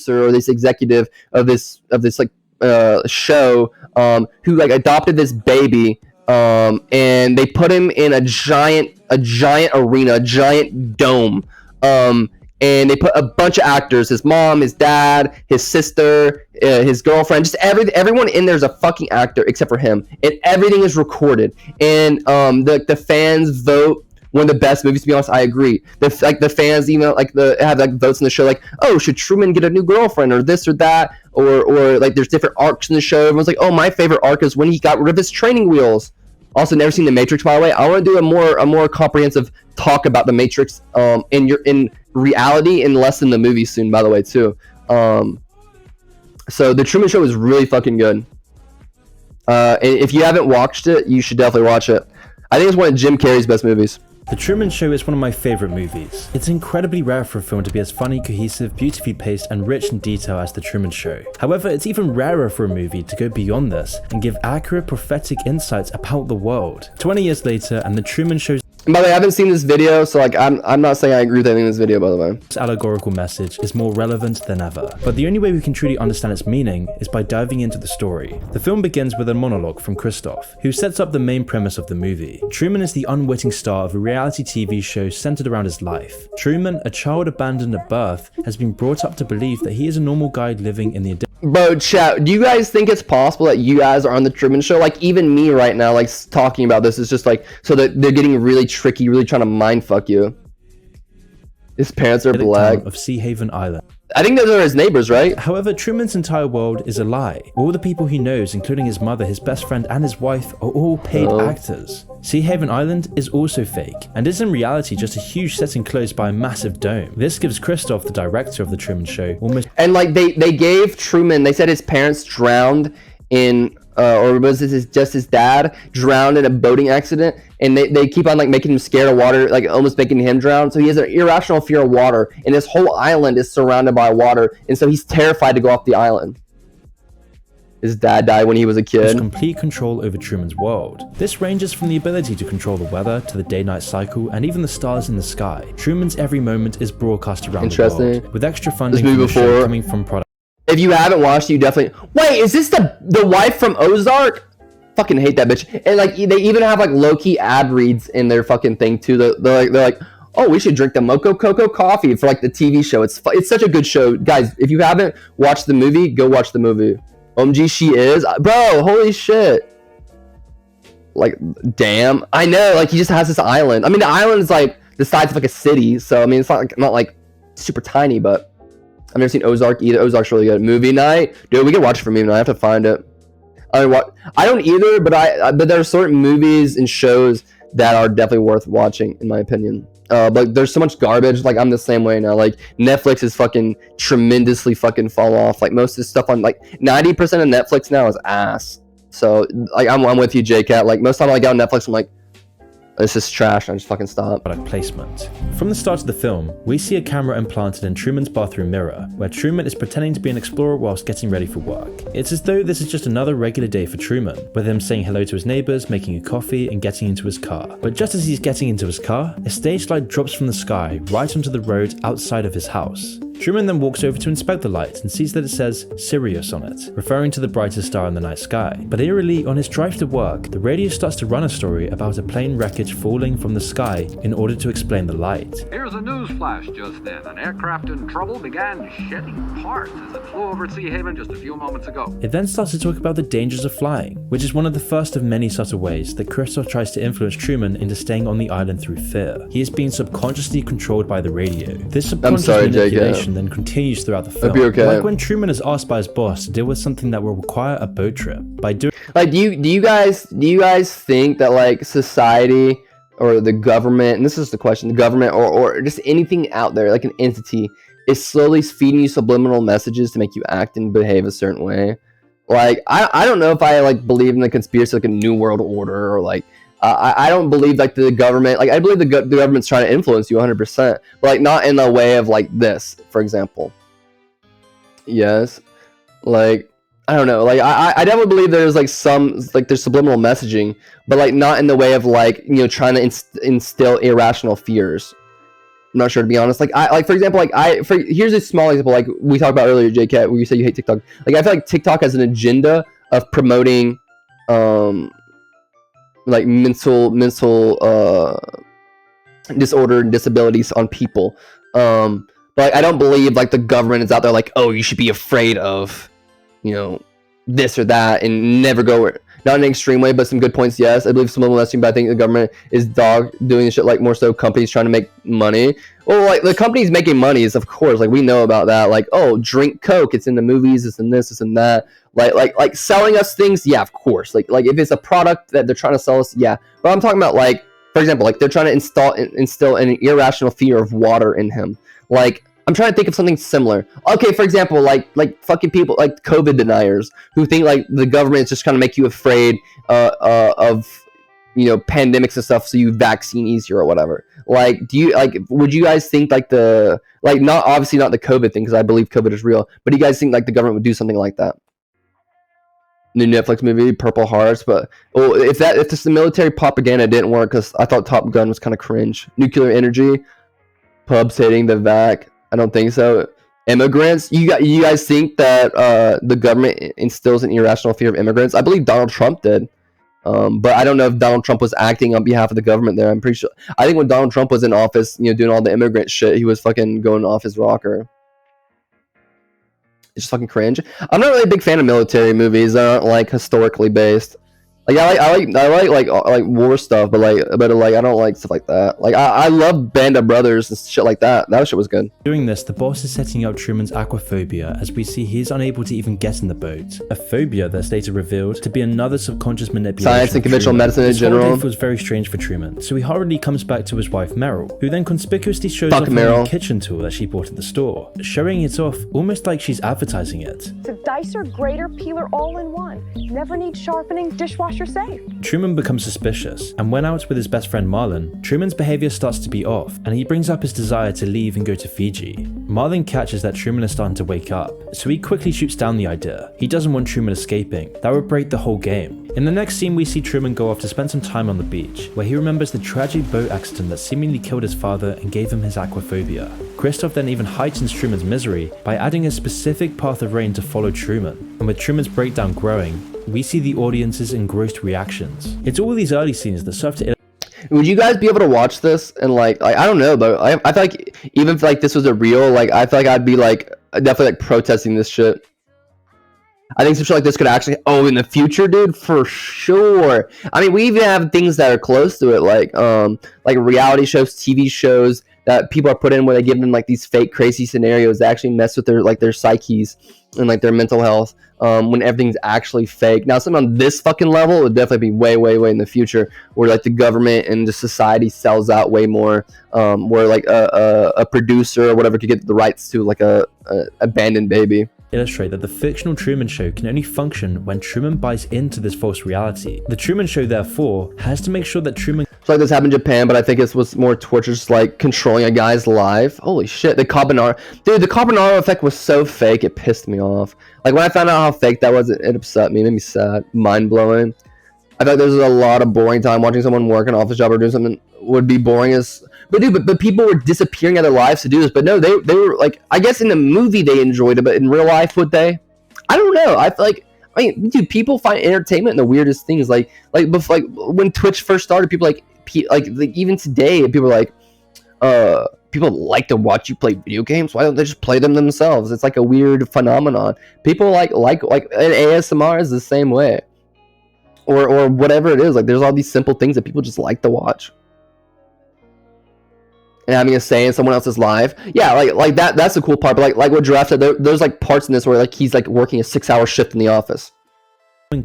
producer or this executive of this like show who like adopted this baby, and they put him in a giant arena, a giant dome, and they put a bunch of actors, his mom, his dad, his sister, his girlfriend, just everyone in there is a fucking actor except for him, and everything is recorded, and the fans vote one of the best movies. To be honest, I agree. The fans even have like votes in the show, like, oh, should Truman get a new girlfriend or this or that, or like there's different arcs in the show. Everyone's like, oh, my favorite arc is when he got rid of his training wheels. Also, never seen The Matrix, by the way. I want to do a more comprehensive talk about The Matrix in reality and less in the movie soon, by the way, too. So the Truman Show is really fucking good. And if you haven't watched it, you should definitely watch it. I think it's one of Jim Carrey's best movies. The Truman Show is one of my favourite movies. It's incredibly rare for a film to be as funny, cohesive, beautifully paced, and rich in detail as The Truman Show. However, it's even rarer for a movie to go beyond this and give accurate prophetic insights about the world. 20 years later, and The Truman Show's by the way, I haven't seen this video, so like I'm not saying I agree with anything in this video, by the way. This allegorical message is more relevant than ever. But the only way we can truly understand its meaning is by diving into the story. The film begins with a monologue from Christoph, who sets up the main premise of the movie. Truman is the unwitting star of a reality TV show centered around his life. Truman, a child abandoned at birth, has been brought up to believe that he is a normal guy living in the Bro, chat, do you guys think it's possible that you guys are on the Truman Show? Like, even me right now, like, talking about this is just like, so that they're getting really tricky, really trying to mind fuck you. His parents are black. Of Sea Haven Island. I think those are his neighbors, right? However, Truman's entire world is a lie. All the people he knows, including his mother, his best friend, and his wife, are all paid actors. Sea Haven Island is also fake, and is in reality just a huge set enclosed by a massive dome. This gives Christoph, the director of The Truman Show, almost... And like, they gave Truman, they said his parents drowned in... or was this just his dad drowned in a boating accident, and they keep on like making him scared of water, like almost making him drown. So he has an irrational fear of water, and this whole island is surrounded by water, and so he's terrified to go off the island. His dad died when he was a kid. Has complete control over Truman's world. This ranges from the ability to control the weather to the day-night cycle and even the stars in the sky. Truman's every moment is broadcast around the world, with extra funding from the show coming from products. If you haven't watched it, you definitely... Wait, is this the wife from Ozark? Fucking hate that bitch. And like, they even have like low-key ad reads in their fucking thing too. They're like, oh, we should drink the Mocha Cocoa coffee for like the TV show. It's such a good show. Guys, if you haven't watched the movie, go watch the movie. OMG, she is. Bro, holy shit. Like, damn. I know, like, he just has this island. I mean, the island is like the size of like a city. So, I mean, it's not like super tiny, but... I've never seen Ozark either. Ozark's really good. Movie night, dude. We can watch it for movie night. I have to find it. I don't either, but there are certain movies and shows that are definitely worth watching, in my opinion. But there's so much garbage. Like, I'm the same way now. Like, Netflix is fucking tremendously fucking fall off. Like, most of this stuff on like 90% of Netflix now is ass. So like, I'm with you, JCat. Like, most time I get on Netflix, I'm like, this is trash. I just fucking stop. Product placement. From the start of the film, we see a camera implanted in Truman's bathroom mirror, where Truman is pretending to be an explorer whilst getting ready for work. It's as though this is just another regular day for Truman, with him saying hello to his neighbors, making a coffee, and getting into his car. But just as he's getting into his car, a stage light drops from the sky right onto the road outside of his house. Truman then walks over to inspect the light and sees that it says Sirius on it, referring to the brightest star in the night sky. But eerily, on his drive to work, the radio starts to run a story about a plane wreckage falling from the sky in order to explain the light. Here's a news flash just then. An aircraft in trouble began shedding parts as it flew over Sea Haven just a few moments ago. It then starts to talk about the dangers of flying, which is one of the first of many subtle ways that Christoph tries to influence Truman into staying on the island through fear. He is being subconsciously controlled by the radio. This subconscious manipulation then continues throughout the film. Like when Truman is asked by his boss to deal with something that will require a boat trip. By doing like, do you guys think that like society or the government, and this is the question, the government or just anything out there, like an entity, is slowly feeding you subliminal messages to make you act and behave a certain way? Like, I don't know if I like believe in the conspiracy, like a new world order, or like I don't believe like the government, like I believe the government's trying to influence you 100%, but like not in the way of like this, for example. Yes, like I don't know, like I definitely believe there's like there's subliminal messaging, but like not in the way of like, you know, trying to instill irrational fears. I'm not sure, to be honest. Like for example, here's a small example. Like we talked about earlier, JCat, where you say you hate TikTok. Like I feel like TikTok has an agenda of promoting, like mental disorder and disabilities on people. But I don't believe like the government is out there like, oh, you should be afraid of, this or that, and never go where. Not in an extreme way, but some good points, yes. I believe some of them messaging, but I think the government is doing shit like more so companies trying to make money. Well, like the companies making money is, of course, like we know about that. Like, oh, drink Coke, it's in the movies, it's in this, it's in that. Like selling us things, yeah, of course. Like if it's a product that they're trying to sell us, yeah. But I'm talking about like, for example, like they're trying to instill an irrational fear of water in him. Like, I'm trying to think of something similar. Okay, for example, like fucking people, like COVID deniers who think like the government is just trying to make you afraid of pandemics and stuff, so you vaccine easier or whatever. Like, would you guys think like not obviously not the COVID thing, because I believe COVID is real, but do you guys think like the government would do something like that? New Netflix movie, Purple Hearts, but if the military propaganda didn't work, because I thought Top Gun was kind of cringe. Nuclear energy, pubs hating the vac. I don't think so. Immigrants, you guys think that the government instills an irrational fear of immigrants? I believe Donald Trump did, but I don't know if Donald Trump was acting on behalf of the government there. I'm pretty sure. I think when Donald Trump was in office, doing all the immigrant shit, he was fucking going off his rocker. It's just fucking cringe. I'm not really a big fan of military movies that aren't like historically based. Like I like war stuff, but I don't like stuff like that. Like I love Band of Brothers and shit like that. That shit was good. Doing this, the boss is setting up Truman's aquaphobia, as we see he is unable to even get in the boat. A phobia that's later revealed to be another subconscious manipulation. Science and conventional medicine in general. This whole day feels very strange for Truman, so he hurriedly comes back to his wife Meryl, who then conspicuously shows off a kitchen tool that she bought at the store, showing it off almost like she's advertising it. It's a dicer, grater, peeler, all in one. Never need sharpening, dishwasher safe. Truman becomes suspicious, and when out with his best friend Marlon, Truman's behavior starts to be off, and he brings up his desire to leave and go to Fiji. Marlon catches that Truman is starting to wake up, so he quickly shoots down the idea. He doesn't want Truman escaping. That would break the whole game. In the next scene, we see Truman go off to spend some time on the beach, where he remembers the tragic boat accident that seemingly killed his father and gave him his aquaphobia. Christoph then even heightens Truman's misery by adding a specific path of rain to follow Truman, and with Truman's breakdown growing, we see the audience's engrossed reactions. It's all these early scenes that serve to. Would you guys be able to watch this and like I don't know, but I feel like even if like this was a real, like I feel like I'd be like definitely like protesting this shit. I think some shit like this could actually in the future, dude, for sure. I mean, we even have things that are close to it, like reality shows, TV shows that people are put in where they give them like these fake crazy scenarios that actually mess with their psyches and like their mental health, when everything's actually fake. Now, something on this fucking level would definitely be way in the future, where like the government and the society sells out way more, where like a producer or whatever could get the rights to like a abandoned baby. Illustrate that the fictional Truman Show can only function when Truman buys into this false reality. The Truman Show, therefore, has to make sure that Truman... So like this happened in Japan, but I think it was more torture, just like controlling a guy's life. Holy shit, the Carbonaro... Dude, the Carbonaro effect was so fake, it pissed me off. Like when I found out how fake that was, it upset me, it made me sad, mind-blowing. I thought there was a lot of boring time watching someone work an office job or doing something would be boring as... But dude, but people were disappearing out of their lives to do this. But no, they were like, I guess in the movie they enjoyed it, but in real life would they? I don't know. I feel like, dude, people find entertainment in the weirdest things. Like when Twitch first started, people like even today, people are like, people like to watch you play video games. Why don't they just play them themselves? It's like a weird phenomenon. People like and ASMR is the same way, or whatever it is. Like there's all these simple things that people just like to watch. And having a say in someone else's life, yeah, like that's the cool part. But like what Giraffe said, there's like parts in this where like he's like working a 6-hour shift in the office.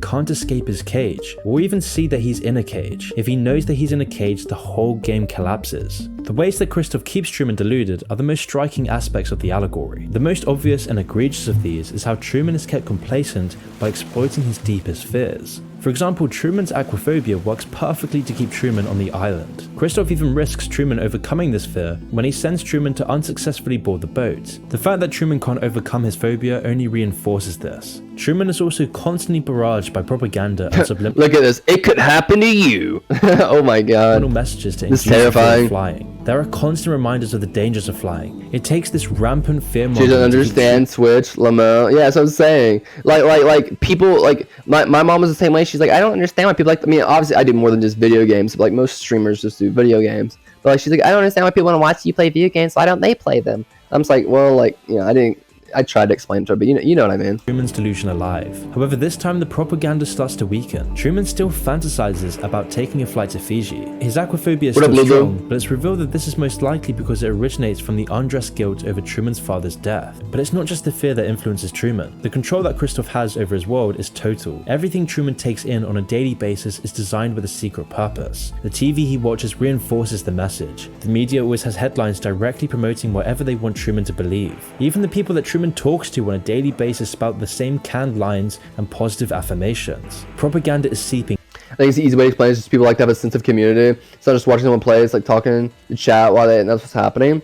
Can't escape his cage, or even see that he's in a cage. If he knows that he's in a cage, the whole game collapses. The ways that Christoph keeps Truman deluded are the most striking aspects of the allegory. The most obvious and egregious of these is how Truman is kept complacent by exploiting his deepest fears. For example, Truman's aquaphobia works perfectly to keep Truman on the island. Christoph even risks Truman overcoming this fear when he sends Truman to unsuccessfully board the boat. The fact that Truman can't overcome his phobia only reinforces this. Truman is also constantly barraged by propaganda and subliminal Look at this, it could happen to you. Oh my god. Messages to this induce terrifying. Flying. There are constant reminders of the dangers of flying. It takes this rampant fear. She doesn't understand Switch, Lamo. Yeah, that's what I'm saying. Like people, like my mom was the same way. She's like, I don't understand why people like. I mean, obviously, I do more than just video games. But like most streamers just do video games. But like, she's like, I don't understand why people want to watch you play video games. Why don't they play them? I'm just like, well, like, you know, I tried to explain to her, but you know what I mean. Truman's delusion alive. However, this time the propaganda starts to weaken. Truman still fantasizes about taking a flight to Fiji. His aquaphobia is still strong, but it's revealed that this is most likely because it originates from the undressed guilt over Truman's father's death. But it's not just the fear that influences Truman. The control that Christoph has over his world is total. Everything Truman takes in on a daily basis is designed with a secret purpose. The TV he watches reinforces the message. The media always has headlines directly promoting whatever they want Truman to believe. Even the people that Truman talks to on a daily basis spout the same canned lines and positive affirmations. Propaganda is seeping. I think it's the easy way to explain it is just people like to have a sense of community. It's not just watching someone play, it's like talking in chat while that's what's happening.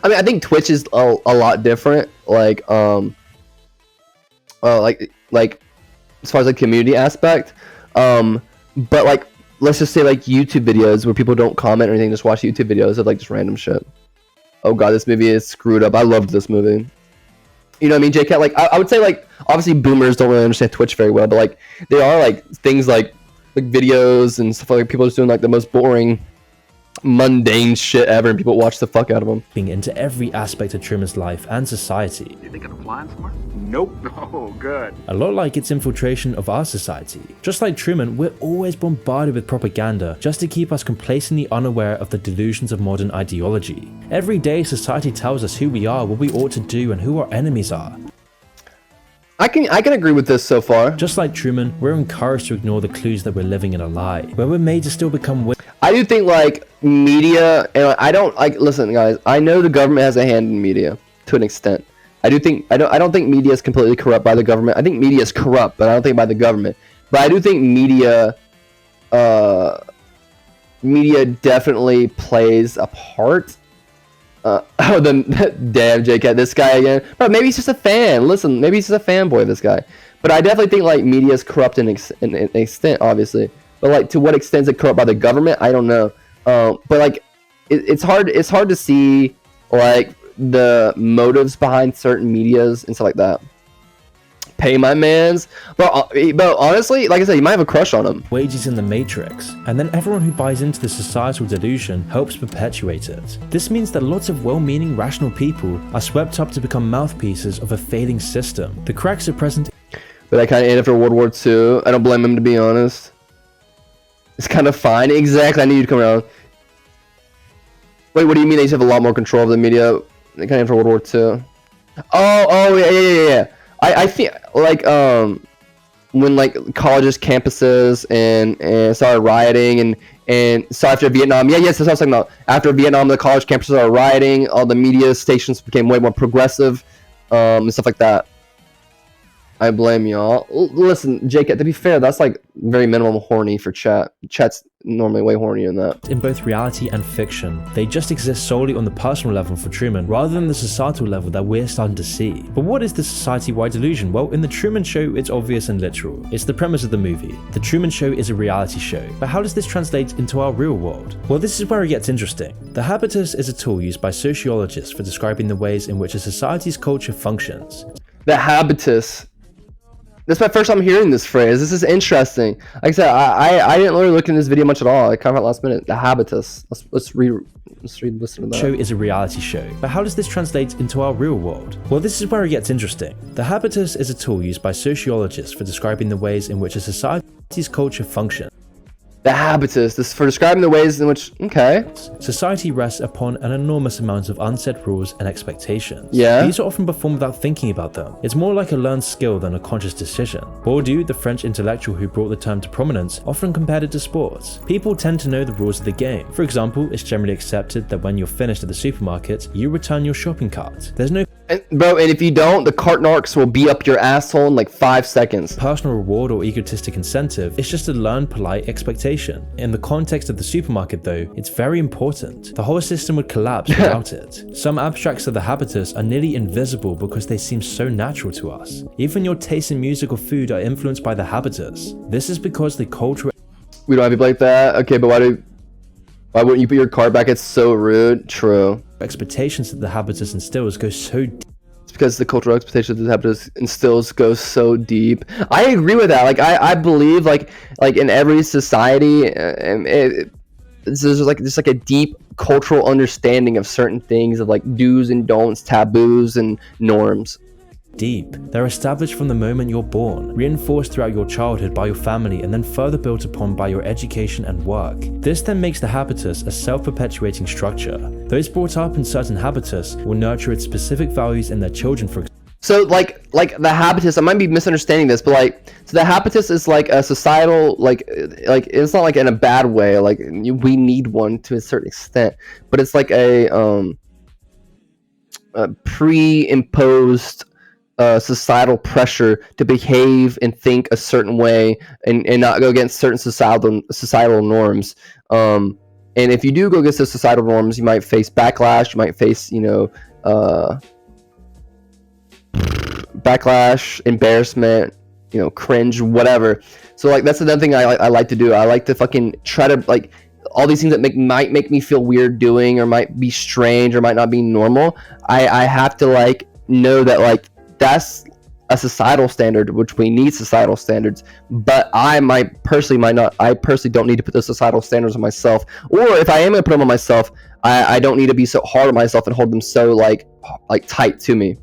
I mean, I think Twitch is a lot different. Like as far as the community aspect. But like, let's just say like YouTube videos where people don't comment or anything, just watch YouTube videos of like just random shit. Oh god, this movie is screwed up. I loved this movie. You know what I mean, JK? Like, I would say, like, obviously boomers don't really understand Twitch very well, but, like, there are, like, things like videos and stuff like people just doing, like, the most boring, mundane shit ever, and people watch the fuck out of them. Being into every aspect of Truman's life and society. You think of flying somewhere? Nope. Oh, good. A lot like its infiltration of our society. Just like Truman, we're always bombarded with propaganda just to keep us complacently unaware of the delusions of modern ideology. Every day, society tells us who we are, what we ought to do, and who our enemies are. I can agree with this so far. Just like Truman, we're encouraged to ignore the clues that we're living in a lie, where we're made to still become. I do think like media, and I don't like. Listen, guys, I know the government has a hand in media to an extent. I don't think media is completely corrupt by the government. I think media is corrupt, but I don't think by the government. But I do think media definitely plays a part. Damn, JK, this guy again. But maybe he's just a fan. Listen, maybe he's just a fanboy of this guy. But I definitely think like media is corrupt in an extent, obviously. But like to what extent is it corrupt by the government? I don't know. But like it's hard to see like the motives behind certain medias and stuff like that. Pay my mans, but honestly, like I said, you might have a crush on him. Wages in the Matrix, and then everyone who buys into the societal delusion helps perpetuate it. This means that lots of well-meaning, rational people are swept up to become mouthpieces of a failing system. The cracks are present. But I kind of ended after World War II. I don't blame him, to be honest. It's kind of fine. Exactly. I knew you'd come around. Wait, what do you mean they just have a lot more control of the media? They kind of after World War II. Oh, yeah. I feel like when like colleges, campuses, and started rioting and so after Vietnam, yes, that's what I was talking about. After Vietnam, the college campuses started rioting. All the media stations became way more progressive, and stuff like that. I blame y'all. Listen, Jake, to be fair, that's like very minimum horny for chat. Chat's normally way hornier than that. In both reality and fiction, they just exist solely on the personal level for Truman, rather than the societal level that we're starting to see. But what is the society-wide delusion? Well, in The Truman Show, it's obvious and literal. It's the premise of the movie. The Truman Show is a reality show. But how does this translate into our real world? Well, this is where it gets interesting. The habitus is a tool used by sociologists for describing the ways in which a society's culture functions. The habitus. This is my first time hearing this phrase. This is interesting. Like I said, I didn't really look in this video much at all. I kind of last minute. The habitus. Let's listen to that. Show is a reality show. But how does this translate into our real world? Well, this is where it gets interesting. The habitus is a tool used by sociologists for describing the ways in which a society's culture functions. The habitus, this is for describing the ways in which, okay. Society rests upon an enormous amount of unsaid rules and expectations. Yeah. These are often performed without thinking about them. It's more like a learned skill than a conscious decision. Bourdieu, the French intellectual who brought the term to prominence, often compared it to sports. People tend to know the rules of the game. For example, it's generally accepted that when you're finished at the supermarket, you return your shopping cart. There's no And if you don't, the cart narcs will be up your asshole in like 5 seconds. personal reward or egotistic incentive. It's just a learned polite expectation. In the context of the supermarket though, it's very important. The whole system would collapse without it. Some abstracts of the habitus are nearly invisible because they seem so natural to us. Even your taste in music or food are influenced by the habitus. This is because the cultural We don't have people like that. Okay, but why do... Why wouldn't you put your card back? It's so rude. True. expectations that the habitus instills go so deep. It's because the cultural expectations that the habitus instills go so deep. I agree with that. Like I believe like in every society, there's just like a deep cultural understanding of certain things, of like do's and don'ts, taboos and norms. Deep. They're established from the moment you're born, reinforced throughout your childhood by your family, and then further built upon by your education and work. This then makes the habitus a self-perpetuating structure. Those brought up in certain habitus will nurture its specific values in their children, for example. So like the habitus, I might be misunderstanding this, but like, so the habitus is like a societal, like it's not like in a bad way, like we need one to a certain extent, but it's like a pre-imposed societal pressure to behave and think a certain way and not go against certain societal norms. And if you do go against those societal norms, you might face backlash. You might face, backlash, embarrassment, cringe, whatever. So like that's another thing I like to do. I like to fucking try to like all these things that might make me feel weird doing, or might be strange, or might not be normal. I have to like know that like that's a societal standard, which we need societal standards, but I personally don't need to put those societal standards on myself. Or if I am going to put them on myself, I don't need to be so hard on myself and hold them so like tight to me.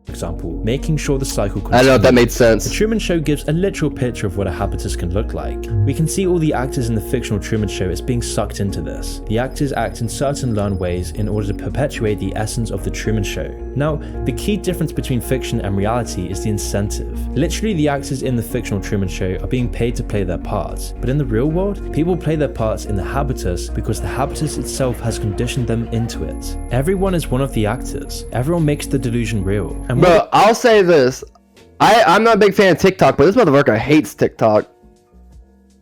Example, making sure the cycle continues. I don't know if that made sense. The Truman Show gives a literal picture of what a habitus can look like. We can see all the actors in the fictional Truman Show as being sucked into this. The actors act in certain learned ways in order to perpetuate the essence of the Truman Show. Now, the key difference between fiction and reality is the incentive. Literally, the actors in the fictional Truman Show are being paid to play their parts, but in the real world, people play their parts in the habitus because the habitus itself has conditioned them into it. Everyone is one of the actors. Everyone makes the delusion real. And bro, I'll say this. I'm not a big fan of TikTok, but this motherfucker hates TikTok.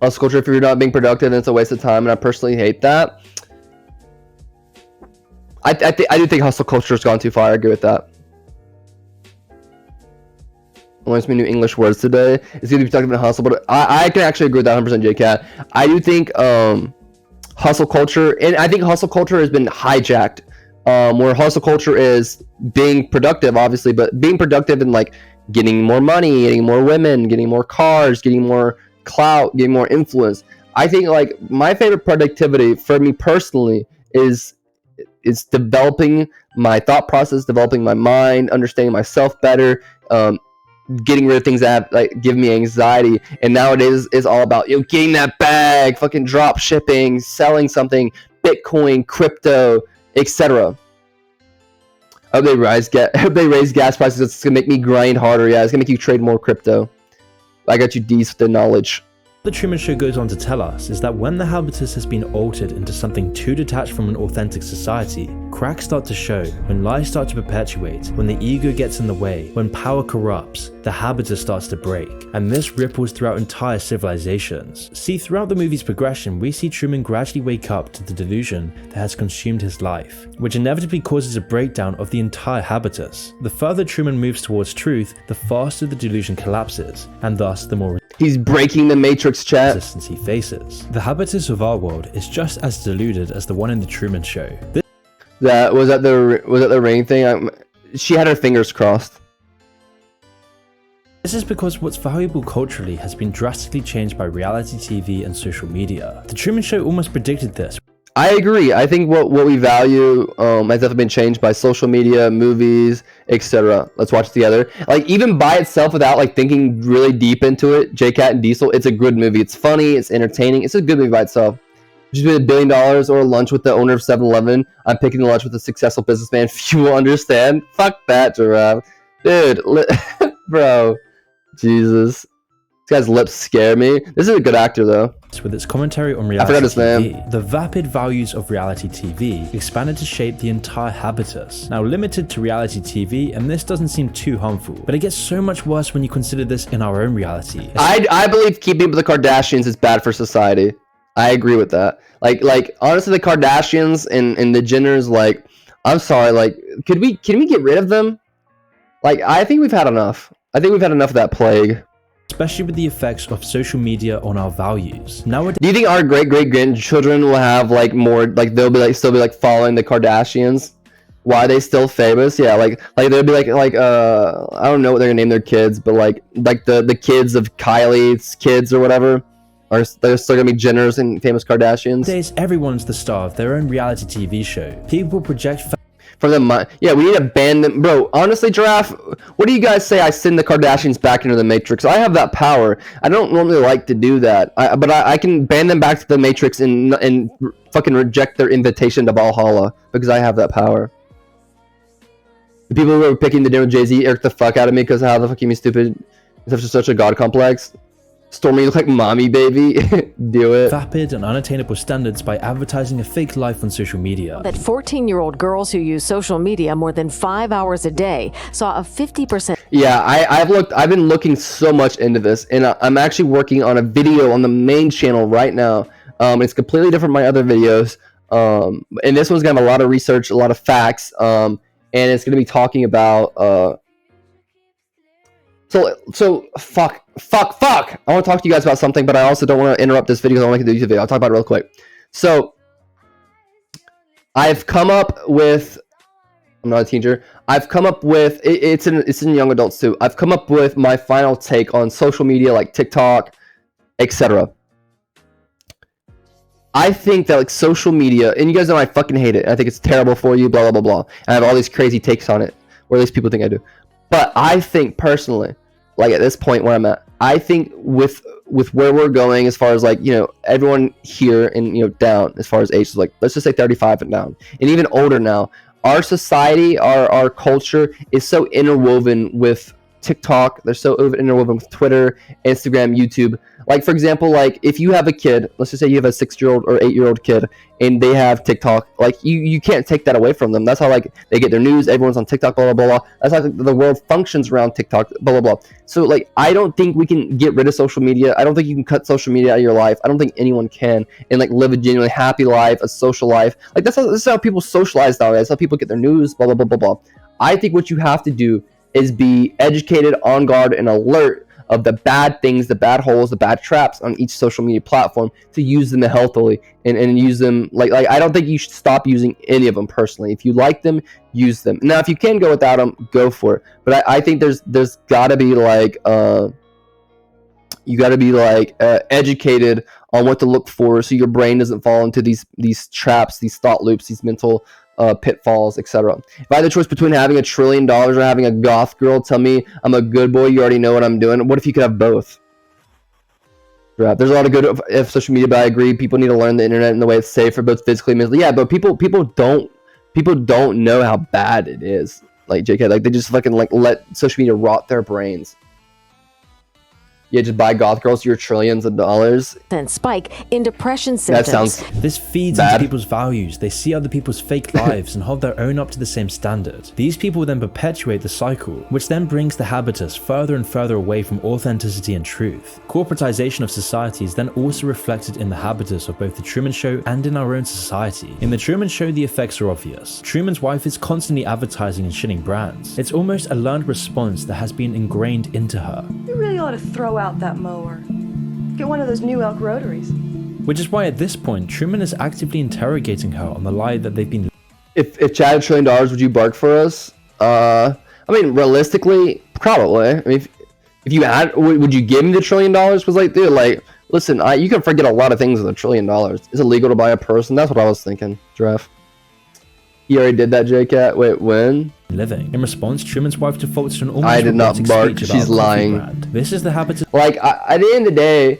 Hustle culture, if you're not being productive, then it's a waste of time, and I personally hate that. I do think hustle culture has gone too far. I agree with that. I learned some new English words today. It's going to be talking about hustle, but I can actually agree with that 100%, JCat. I do think hustle culture, and I think hustle culture has been hijacked. Where hustle culture is being productive, obviously, but being productive in like getting more money, getting more women, getting more cars, getting more clout, getting more influence. I think like my favorite productivity for me personally is developing my thought process, developing my mind, understanding myself better, getting rid of things that like give me anxiety. And nowadays is all about getting that bag, fucking drop shipping, selling something, Bitcoin, crypto, etc. I hope they raise gas prices. It's gonna make me grind harder. Yeah, it's gonna make you trade more crypto. I got you D's with the knowledge. The Truman Show goes on to tell us is that when the habitus has been altered into something too detached from an authentic society, cracks start to show, when lies start to perpetuate, when the ego gets in the way, when power corrupts, the habitus starts to break, and this ripples throughout entire civilizations. See, throughout the movie's progression, we see Truman gradually wake up to the delusion that has consumed his life, which inevitably causes a breakdown of the entire habitus. The further Truman moves towards truth, the faster the delusion collapses, and thus the more he's breaking the matrix, chat. resistance he faces. The habitus of our world is just as deluded as the one in the Truman Show. Was that the ring thing? She had her fingers crossed. This is because what's valuable culturally has been drastically changed by reality TV and social media. The Truman Show almost predicted this. I agree. I think what we value has definitely been changed by social media, movies, etc. Let's watch it together. Like even by itself, without like thinking really deep into it, JCat and Diesel, it's a good movie. It's funny. It's entertaining. It's a good movie by itself. Just $1 billion or a lunch with the owner of 7-Eleven. I'm picking the lunch with a successful businessman. If you will understand. Fuck that, Giraffe. Dude, bro. Jesus. This guy's lips scare me. This is a good actor, though. With its commentary on reality his TV, name. the vapid values of reality TV expanded to shape the entire habitus. Now limited to reality TV, and this doesn't seem too harmful, but it gets so much worse when you consider this in our own reality. I believe keeping up with the Kardashians is bad for society. I agree with that. Like honestly, the Kardashians and the Jenners, like, I'm sorry, like, can we get rid of them? Like, I think we've had enough. I think we've had enough of that plague. especially with the effects of social media on our values. Nowadays, Do you think our great grandchildren will have like more, like they'll be like still be like following the Kardashians? Why are they still famous? Yeah, like they'll be like I don't know what they're gonna name their kids, but like the kids of Kylie's kids or whatever are they're still gonna be Jenners and famous Kardashians. everyone's the star of their own reality TV show. People project From the yeah, we need to ban them, bro. Honestly, Giraffe, what do you guys say? I send the Kardashians back into the Matrix. I have that power. I don't normally like to do that, but I can ban them back to the Matrix and fucking reject their invitation to Valhalla because I have that power. The people who are picking the dinner with Jay-Z irk the fuck out of me because how the fuck you me stupid. Such a god complex. Stormy, you look like mommy, baby. Do it. vapid and unattainable standards by advertising a fake life on social media. That 14-year-old girls who use social media more than 5 hours a day saw a 50%. Yeah, I've been looking so much into this, and I'm actually working on a video on the main channel right now. It's completely different from my other videos. And this one's gonna have a lot of research, a lot of facts, and it's gonna be talking about So fuck. I want to talk to you guys about something, but I also don't want to interrupt this video because I want to make a YouTube video. I'll talk about it real quick. So I've come up with, I'm not a teenager. I've come up with it's in young adults too. I've come up with my final take on social media like TikTok, etc. I think that like social media, and you guys know I fucking hate it. I think it's terrible for you, blah blah blah blah. I have all these crazy takes on it, or at least people think I do. But I think personally, like at this point where I'm at, I think with where we're going as far as like, you know, everyone here and, you know, down as far as age, so like let's just say 35 and down, and even older now, our society, our culture is so interwoven with TikTok. They're so interwoven with Twitter, Instagram, YouTube. Like for example, like if you have a kid, let's just say you have a 6-year-old or 8-year-old kid, and they have TikTok, like you can't take that away from them. That's how like they get their news. Everyone's on TikTok, blah blah blah blah. That's how the world functions around TikTok, blah blah blah. So like I don't think we can get rid of social media. I don't think you can cut social media out of your life. I don't think anyone can, and like live a genuinely happy life, a social life. Like this is how people socialize nowadays. That's how people get their news, blah blah blah blah blah. I think what you have to do is be educated, on guard, and alert of the bad things, the bad holes, the bad traps on each social media platform to use them healthily and use them like I don't think you should stop using any of them personally. If you like them, use them. Now, if you can go without them, go for it. But I think there's gotta be like you gotta be like educated on what to look for so your brain doesn't fall into these traps, these thought loops, these mental pitfalls, etc. If I had the choice between having $1 trillion or having a goth girl tell me I'm a good boy, you already know what I'm doing, what if you could have both? Right. There's a lot of good of social media, but I agree people need to learn the internet in the way it's safe for both physically and mentally. Yeah, but people don't know how bad it is. Like JK, like they just fucking like let social media rot their brains. Yeah, just buy goth girls your trillions of dollars. And spike in depression symptoms. That sounds This feeds bad. into people's values. They see other people's fake lives and hold their own up to the same standard. These people then perpetuate the cycle, which then brings the habitus further and further away from authenticity and truth. Corporatization of society is then also reflected in the habitus of both the Truman Show and in our own society. In the Truman Show, the effects are obvious. Truman's wife is constantly advertising and shitting brands. It's almost a learned response that has been ingrained into her. You really ought to throw out that mower. Get one of those new elk rotaries. Which is why at this point, Truman is actively interrogating her on the lie that they've been. If Chad had $1 trillion, would you bark for us? I mean, realistically, probably. I mean, if you had, would you give me the $1 trillion? Was like, dude, like, listen, you can forget a lot of things with $1 trillion. Is it legal to buy a person? That's what I was thinking, Giraffe. You already did that, J-Cat. Wait, when? Living. In response, Truman's wife defaults to an almost I did not robotic bark. speech She's about a coffee lying. brand. This is the habit. Like, at the end of the day,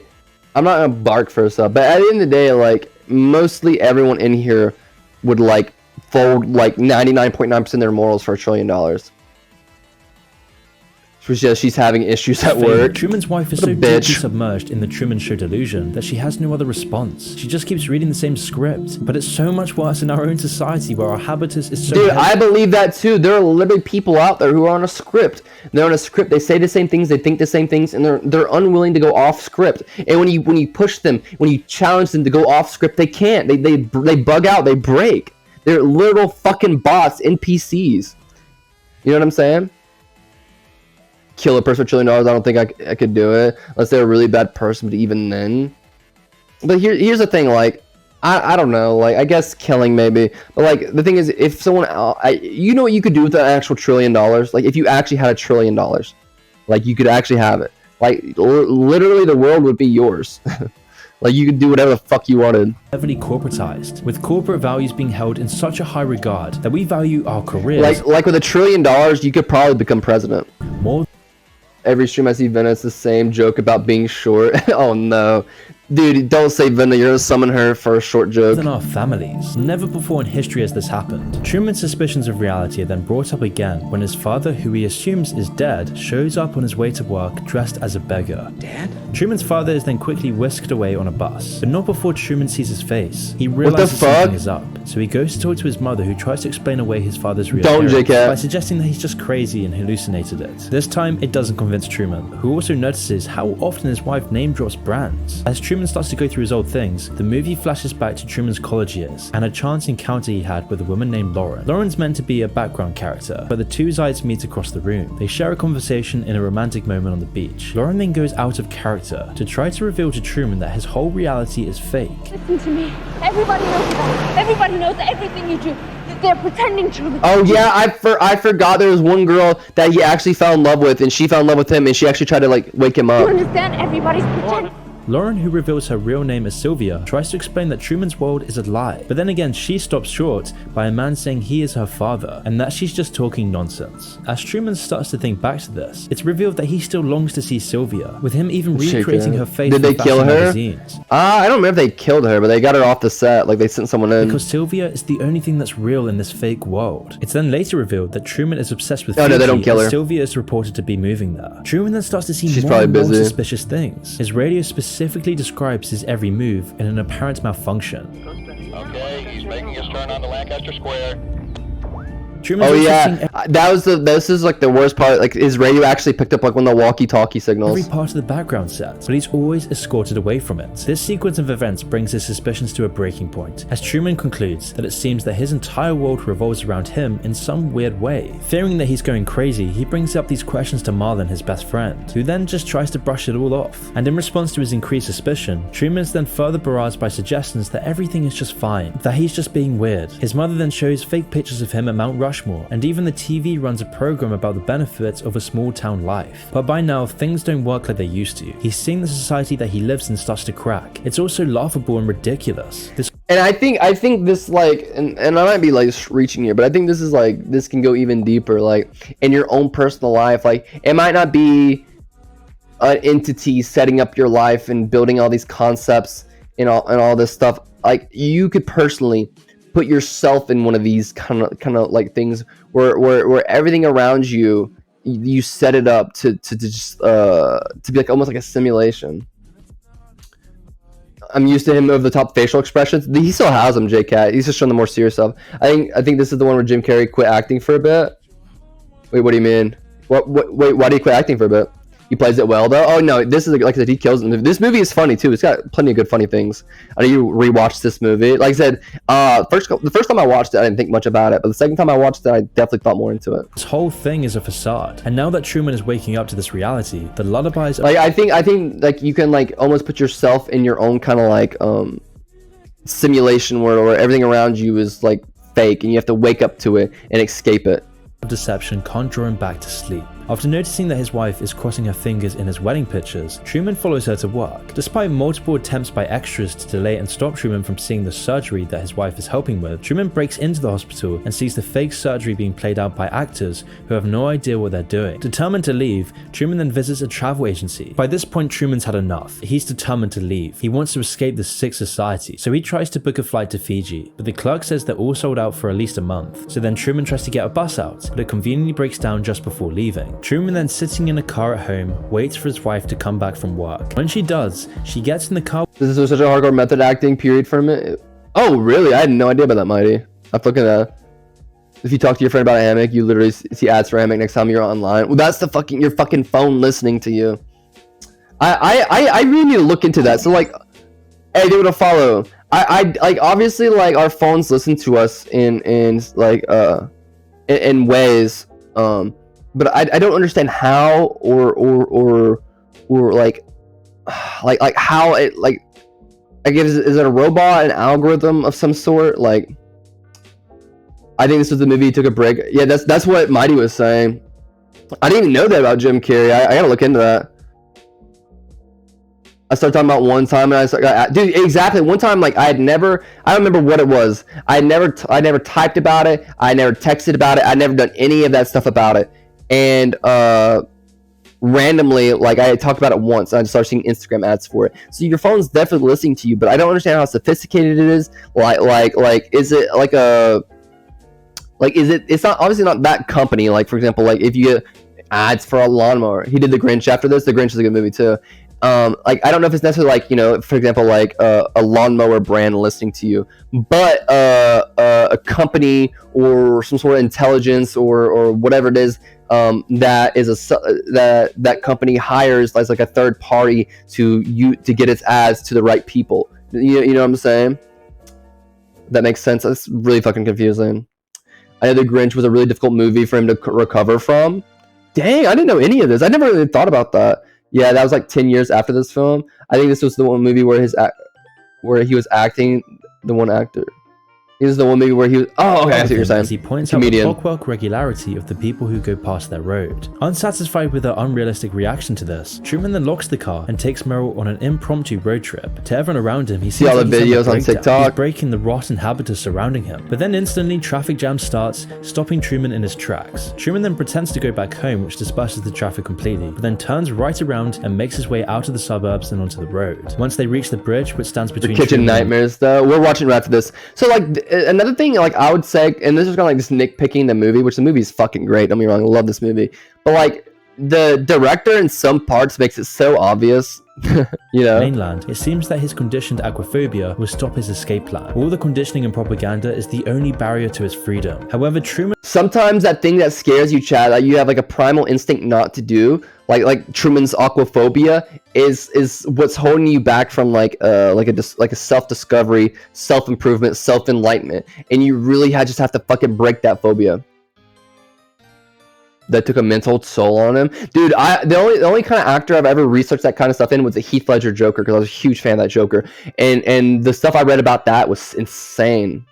I'm not gonna bark for us, but at the end of the day, like, mostly everyone in here would like fold like 99.9% of their morals for $1 trillion. She's having issues at work. Truman's wife is What so a deeply bitch. submerged in the Truman Show delusion that she has no other response. She just keeps reading the same script, but it's so much worse in our own society where our habitus is so. Dude, I believe that too. There are literally people out there who are on a script. They're on a script. They say the same things. They think the same things, and they're unwilling to go off script. And when you push them, when you challenge them to go off script, they can't. They bug out. They break. They're literal fucking bots, NPCs. You know what I'm saying? kill a person for $1 trillion. I don't think I could do it unless they're a really bad person. But even then, but here's the thing, like I don't know, like I guess killing maybe, but like the thing is, if someone you know what you could do with an actual $1 trillion, like if you actually had $1 trillion, like you could actually have it, like literally the world would be yours. Like you could do whatever the fuck you wanted. Heavily corporatized, with corporate values being held in such a high regard that we value our careers. Like with $1 trillion, you could probably become president. More. Every stream I see Venice the same joke about being short. Oh no. Dude, don't say Vena, you're gonna summon her for a short joke. Than our families. Never before in history has this happened. Truman's suspicions of reality are then brought up again when his father, who he assumes is dead, shows up on his way to work dressed as a beggar. Dad? Truman's father is then quickly whisked away on a bus, but not before Truman sees his face. He realizes something is up, so he goes to talk to his mother, who tries to explain away his father's real appearance by suggesting that he's just crazy and hallucinated it. This time, it doesn't convince Truman, who also notices how often his wife name drops brands. As Truman starts to go through his old things, the movie flashes back to Truman's college years and a chance encounter he had with a woman named Lauren. Lauren's meant to be a background character, but the two sides meet across the room. They share a conversation in a romantic moment on the beach. Lauren then goes out of character to try to reveal to Truman that his whole reality is fake. Listen to me. Everybody knows that. Everybody knows everything you do. They're pretending, Truman. Oh yeah, I forgot there was one girl that he actually fell in love with, and she fell in love with him, and she actually tried to like wake him up. You understand? Everybody's pretending. Lauren, who reveals her real name as Sylvia, tries to explain that Truman's world is a lie, but then again she stops short by a man saying he is her father and that she's just talking nonsense. As Truman starts to think back to this, it's revealed that he still longs to see Sylvia, with him even recreating her face. Did they kill her? Magazines. I don't remember if they killed her, but they got her off the set, like they sent someone in. Because Sylvia is the only thing that's real in this fake world. It's then later revealed that Truman is obsessed with Fiji, no, they don't kill her. Sylvia is reported to be moving there. Truman then starts to see She's more and more busy. suspicious things. His radio specifically describes his every move in an apparent malfunction. Okay, he's making his turn on the Lancaster Square. Truman's oh yeah, this is like the worst part. Like his radio actually picked up like one of the walkie-talkie signals. Every part of the background set, but he's always escorted away from it. This sequence of events brings his suspicions to a breaking point, as Truman concludes that it seems that his entire world revolves around him in some weird way. Fearing that he's going crazy, he brings up these questions to Marlon, his best friend, who then just tries to brush it all off. And in response to his increased suspicion, Truman is then further barraged by suggestions that everything is just fine, that he's just being weird. His mother then shows fake pictures of him at Mount Rushmore, and even the TV runs a program about the benefits of a small town life. But by now, things don't work like they used to. He's seeing the society that he lives in starts to crack. It's also laughable and ridiculous. And I think this like, and I might be like reaching here, but I think this is like, this can go even deeper, like in your own personal life. Like it might not be an entity setting up your life and building all these concepts and all this stuff. Like you could personally put yourself in one of these kind of like things where everything around you set it up to just to be like almost like a simulation. I'm used to him over the top facial expressions. He still has them, J-Cat. He's just showing the more serious stuff. I think this is the one where Jim Carrey quit acting for a bit. Wait, what do you mean? Wait, why did he quit acting for a bit? He plays it well though. Oh no, this is like I said, he kills it. This movie is funny too. It's got plenty of good funny things. I know you rewatched this movie. Like I said, the first time I watched it, I didn't think much about it, but the second time I watched it, I definitely thought more into it. This whole thing is a facade, and now that Truman is waking up to this reality, the lullabies. Like I think like you can like almost put yourself in your own kind of like simulation where everything around you is like fake, and you have to wake up to it and escape it. Deception can't draw him back to sleep. After noticing that his wife is crossing her fingers in his wedding pictures, Truman follows her to work. Despite multiple attempts by extras to delay and stop Truman from seeing the surgery that his wife is helping with, Truman breaks into the hospital and sees the fake surgery being played out by actors who have no idea what they're doing. Determined to leave, Truman then visits a travel agency. By this point, Truman's had enough. He's determined to leave. He wants to escape the sick society, so he tries to book a flight to Fiji, but the clerk says they're all sold out for at least a month. So then Truman tries to get a bus out, but it conveniently breaks down just before leaving. Truman then, sitting in a car at home, waits for his wife to come back from work. When she does, she gets in the car. This is such a hardcore method acting period for a minute. Oh really? I had no idea about that, Mighty. I'm looking at that. If you talk to your friend about a hammock, you literally see ads for a hammock next time you're online. Well, that's your fucking phone listening to you. I really need to look into that. So like, hey, they would have follow. I like obviously like our phones listen to us in like in ways but I don't understand how or like how it like. I guess is it a robot, an algorithm of some sort? Like, I think this was the movie he took a break. Yeah, that's what Mighty was saying. I didn't even know that about Jim Carrey. I gotta look into that. I started talking about one time, and dude, exactly one time. Like I don't remember what it was. I never typed about it. I never texted about it. I never done any of that stuff about it. And randomly, like I talked about it once, and I just started seeing Instagram ads for it. So your phone's definitely listening to you, but I don't understand how sophisticated it is. Like is it like a it's not obviously not that company. Like for example, like if you get ads for a lawnmower, he did The Grinch after this. The Grinch is a good movie too. Like I don't know if it's necessarily like, you know, for example, like a lawnmower brand listening to you, but a company or some sort of intelligence or whatever it is, that is that company hires as like a third party to get its ads to the right people. You know what I'm saying? That makes sense. That's really fucking confusing. I know The Grinch was a really difficult movie for him to recover from. Dang, I didn't know any of this. I never really thought about that. Yeah, that was like 10 years after this film. I think this was the one movie where he was acting, the one actor. He was the one movie where he was... Oh, okay, I see what you're saying. As he points out the clockwork regularity of the people who go past their road. Unsatisfied with their unrealistic reaction to this, Truman then locks the car and takes Meryl on an impromptu road trip. To everyone around him, he sees all the videos on TikTok. He's breaking the rotten habitus surrounding him. But then instantly, traffic jam starts, stopping Truman in his tracks. Truman then pretends to go back home, which disperses the traffic completely, but then turns right around and makes his way out of the suburbs and onto the road. Once they reach the bridge, which stands between the kitchen nightmares, though. We're watching right after this. So, like, another thing, like, I would say, and this is kind of like just nitpicking the movie, which the movie is fucking great. Don't get me wrong, I love this movie. But, like, the director in some parts makes it so obvious. You know, mainland, it seems that his conditioned aquaphobia will stop his escape plan. All the conditioning and propaganda is the only barrier to his freedom. However, Truman... Sometimes that thing that scares you, Chad, that you have like a primal instinct not to do, like Truman's aquaphobia, is what's holding you back from like a self-discovery, self-improvement, self-enlightenment, and you really just have to fucking break that phobia. That took a mental toll on him, dude. The only kind of actor I've ever researched that kind of stuff in was the Heath Ledger Joker, because I was a huge fan of that Joker, and the stuff I read about that was insane.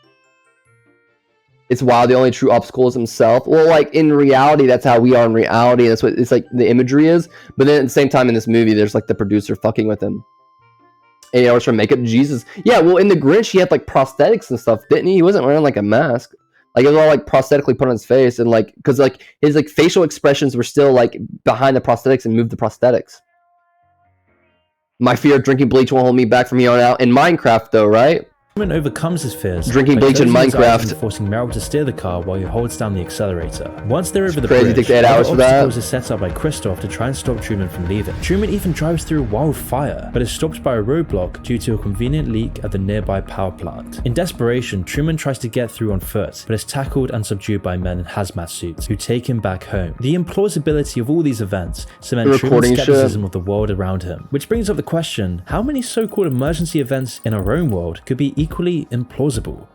It's wild. The only true obstacle is himself. Well, like in reality, that's how we are in reality. That's what it's like. The imagery is, but then at the same time in this movie, there's like the producer fucking with him. And he always trying to make up Jesus. Yeah, well, in The Grinch, he had like prosthetics and stuff, didn't he? He wasn't wearing like a mask. Like it was all like prosthetically put on his face, and like because like his like facial expressions were still like behind the prosthetics and moved the prosthetics. My fear of drinking bleach won't hold me back from here on out. In Minecraft, though, right? Truman overcomes his fears, drinking bleach in Minecraft, forcing Meryl to steer the car while he holds down the accelerator. Once they're over the bridge, it takes 8 hours for that. Obstacles are set up by Christoph to try and stop Truman from leaving. Truman even drives through a wildfire, but is stopped by a roadblock due to a convenient leak at the nearby power plant. In desperation, Truman tries to get through on foot, but is tackled and subdued by men in hazmat suits, who take him back home. The implausibility of all these events cement Truman's skepticism of the world around him, which brings up the question: how many so-called emergency events in our own world could be equally implausible?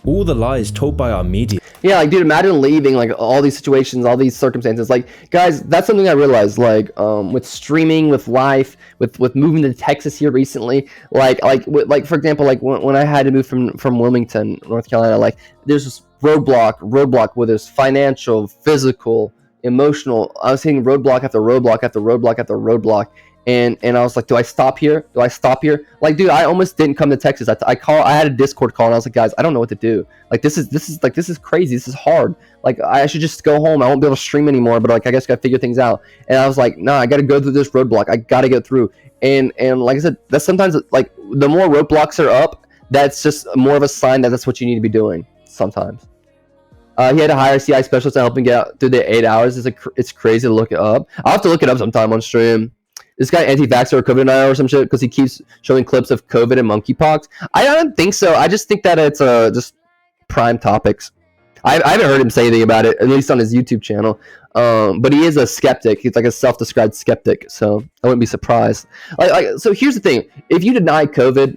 All the lies told by our media. Yeah, like, dude, imagine leaving, like, all these situations, all these circumstances. Like, guys, that's something I realized, like, with streaming, with life, with moving to Texas here recently, like, for example, like, when I had to move from Wilmington, North Carolina, like, there's this roadblock, where there's financial, physical, emotional. I was hitting roadblock after roadblock after roadblock after roadblock. And I was like, do I stop here? Like, dude, I almost didn't come to Texas. I had a Discord call, and I was like, guys, I don't know what to do. Like, this is crazy. This is hard. Like, I should just go home. I won't be able to stream anymore, but like, I guess I gotta figure things out. And I was like, nah, I gotta go through this roadblock. I gotta get through. And like I said, that's sometimes, like, the more roadblocks are up, that's just more of a sign that that's what you need to be doing sometimes. He had to hire a CI specialist to help him get out through the 8 hours. It's crazy to look it up. I'll have to look it up sometime on stream. This guy anti-vaxxer or COVID denier or some shit because he keeps showing clips of COVID and monkeypox. I don't think so. I just think that it's just prime topics. I haven't heard him say anything about it, at least on his YouTube channel. But he is a skeptic. He's like a self-described skeptic, so I wouldn't be surprised. So here's the thing: if you deny COVID,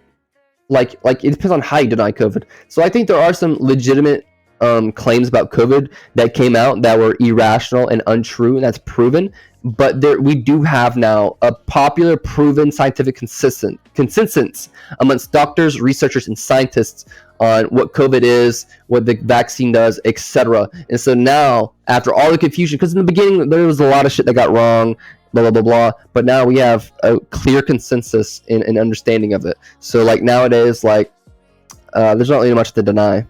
like it depends on how you deny COVID. So I think there are some legitimate claims about COVID that came out that were irrational and untrue, and that's proven. But we do have now a popular, proven scientific consensus amongst doctors, researchers, and scientists on what COVID is, what the vaccine does, etc. And so now, after all the confusion, because in the beginning there was a lot of shit that got wrong, blah blah blah blah, but now we have a clear consensus in understanding of it. So like nowadays, like there's not really much to deny,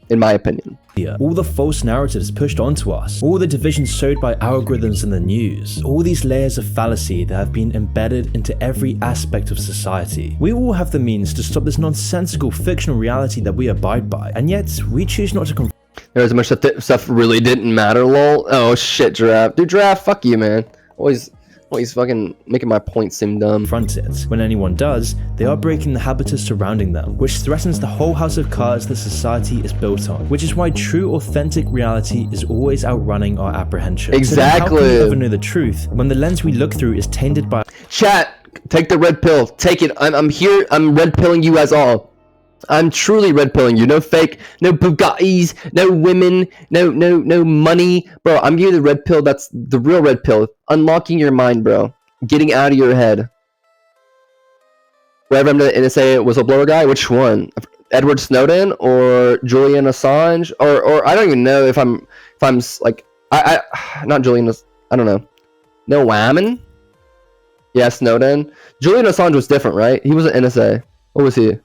in my opinion. All the false narratives pushed onto us, all the divisions sowed by algorithms in the news, all these layers of fallacy that have been embedded into every aspect of society. We all have the means to stop this nonsensical fictional reality that we abide by, and yet we choose not to There's a bunch of stuff really didn't matter, lol. Oh shit, Giraffe. Dude, Giraffe, fuck you, man. Always fucking making my point seem dumb. confront it. When anyone does, they are breaking the habitus surrounding them, which threatens the whole house of cards that society is built on, which is why true authentic reality is always outrunning our apprehension. Exactly. So then how can we ever know the truth when the lens we look through is tainted by Chat, take the red pill. Take it. I'm here. I'm red pilling you as all. I'm truly red pilling you. No fake, no Bugattis, no women, no money. Bro, I'm giving you the red pill. That's the real red pill. Unlocking your mind, bro. Getting out of your head. Whatever, I'm the NSA whistleblower guy. Which one? Edward Snowden or Julian Assange? Or I don't even know if I'm like I not Julian. I don't know. No Whammon? Yeah, Snowden. Julian Assange was different, right? He was an NSA. What was he?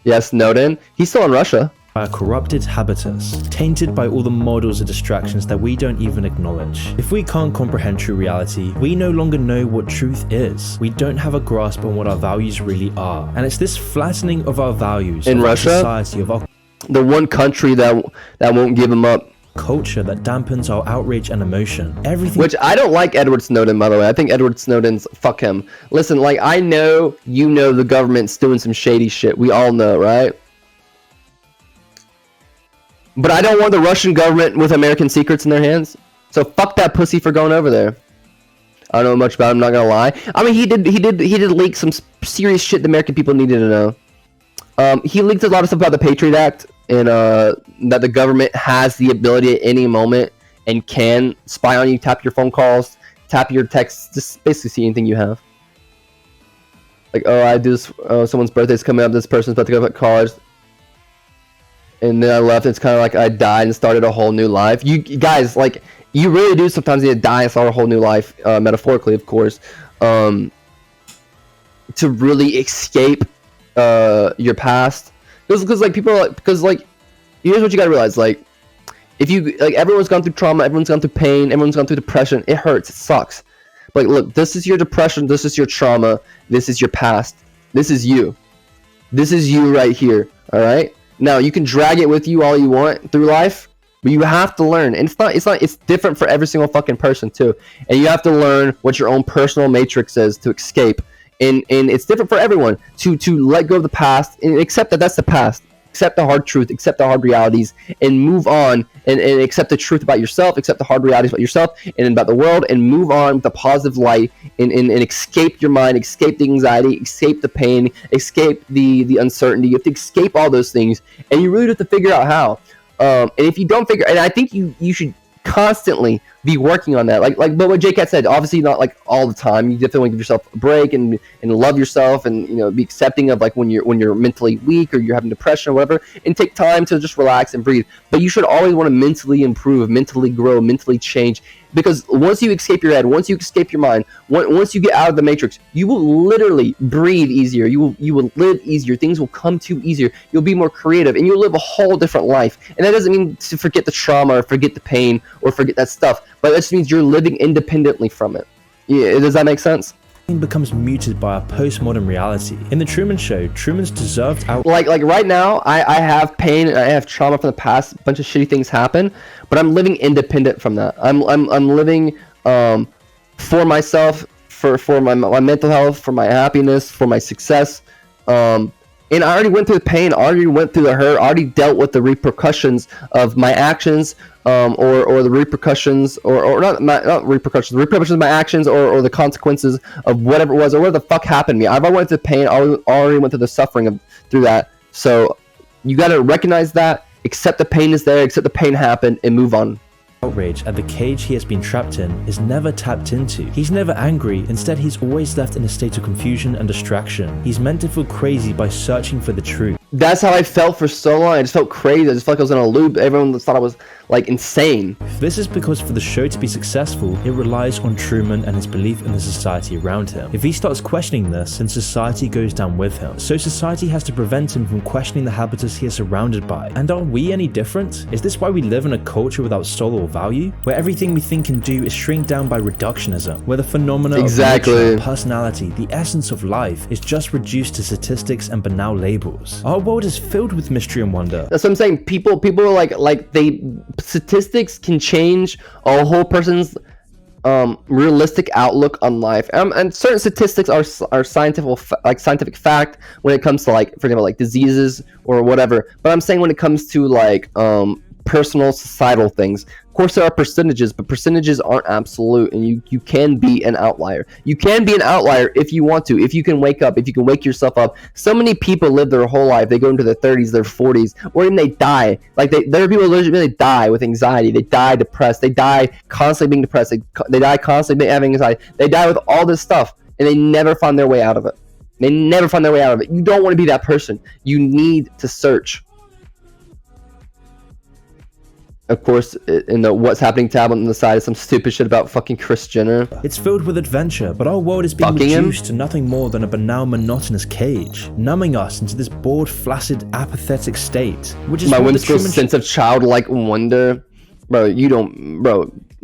Yeah, Snowden. He's still in Russia. a corrupted habitus, tainted by all the models of distractions that we don't even acknowledge. If we can't comprehend true reality, we no longer know what truth is. We don't have a grasp on what our values really are. And it's this flattening of our values in of Russia, our society, of our the one country that won't give him up, culture that dampens our outrage and emotion. Everything. Which I don't like Edward Snowden, by the way. I think Edward Snowden's, fuck him. Listen, like, I know, you know, the government's doing some shady shit. We all know, right? But I don't want the Russian government with American secrets in their hands. So fuck that pussy for going over there. I don't know much about him, I'm not gonna lie. I mean, he did leak some serious shit the American people needed to know. He leaked a lot of stuff about the Patriot Act, and that the government has the ability at any moment and can spy on you, tap your phone calls, tap your texts, just basically see anything you have. Like, oh, I do this, someone's birthday's coming up, this person's about to go to college, and then I left. It's kind of like I died and started a whole new life. You guys, like, you really do sometimes need to die and start a whole new life, metaphorically, of course, to really escape your past. Because like people are like, because like, here's what you gotta realize, like, if you, like, everyone's gone through trauma, everyone's gone through pain, everyone's gone through depression. It hurts, it sucks. But like, look, this is your depression, this is your trauma, this is your past, this is you right here. All right, now you can drag it with you all you want through life, but you have to learn. And it's different for every single fucking person too, and you have to learn what your own personal matrix is to escape. And it's different for everyone to let go of the past and accept that that's the past, accept the hard truth, accept the hard realities, and move on, and accept the truth about yourself, accept the hard realities about yourself and about the world, and move on with a positive light, and escape your mind, escape the anxiety, escape the pain, escape the uncertainty. You have to escape all those things, and you really have to figure out how. And if you don't figure, and I think you should constantly be working on that, like but what J-Cat said, obviously not like all the time. You definitely want to give yourself a break and love yourself, and, you know, be accepting of like when you're mentally weak or you're having depression or whatever, and take time to just relax and breathe. But you should always want to mentally improve, mentally grow, mentally change, because once you escape your head, once you escape your mind, once you get out of the matrix, you will literally breathe easier, you will live easier, things will come to you easier, you'll be more creative, and you'll live a whole different life. And that doesn't mean to forget the trauma or forget the pain or forget that stuff, but that just means you're living independently from it. Yeah, does that make sense? Becomes muted by our postmodern reality. In the Truman Show, Truman's deserved out. Like right now, I have pain and I have trauma from the past. A bunch of shitty things happen, but I'm living independent from that. I'm living for myself, for my mental health, for my happiness, for my success. And I already went through the pain, already went through the hurt, already dealt with the repercussions of my actions, or the repercussions, or not repercussions, the repercussions of my actions, or the consequences of whatever it was, or whatever the fuck happened to me. I've already went through the pain, already went through the suffering through that. So you got to recognize that accept the pain is there, accept the pain happened, and move on. Outrage at the cage he has been trapped in is never tapped into. He's never angry, instead he's always left in a state of confusion and distraction. He's meant to feel crazy by searching for the truth. That's how I felt for so long. I just felt crazy. I just felt like I was in a loop. Everyone thought I was like insane. This is because for the show to be successful, it relies on Truman and his belief in the society around him. If he starts questioning this, then society goes down with him. So society has to prevent him from questioning the habitus he is surrounded by. And are we any different? Is this why we live in a culture without soul or value? Where everything we think and do is shrink down by reductionism, where the phenomena of nature, personality, the essence of life is just reduced to statistics and banal labels. Our world is filled with mystery and wonder. That's what I'm saying. People are like statistics can change a whole person's realistic outlook on life. And certain statistics are scientific fact when it comes to like, for example, like diseases or whatever. But I'm saying when it comes to like personal societal things, of course there are percentages, but percentages aren't absolute, and you can be an outlier. You can be an outlier if you want to, if you can wake up, if you can wake yourself up. So many people live their whole life, they go into their 30s, their 40s, or even they die. Like there are people who literally die with anxiety, they die depressed, they die constantly being depressed, they die constantly having anxiety, they die with all this stuff, and they never find their way out of it. They never find their way out of it. You don't want to be that person. You need to search. Of course, in the What's Happening tab on the side is some stupid shit about fucking Kris Jenner. It's filled with adventure, but our world is being reduced to nothing more than a banal, monotonous cage, numbing us into this bored, flaccid, apathetic state, which is my whimsical sense of childlike wonder. Bro,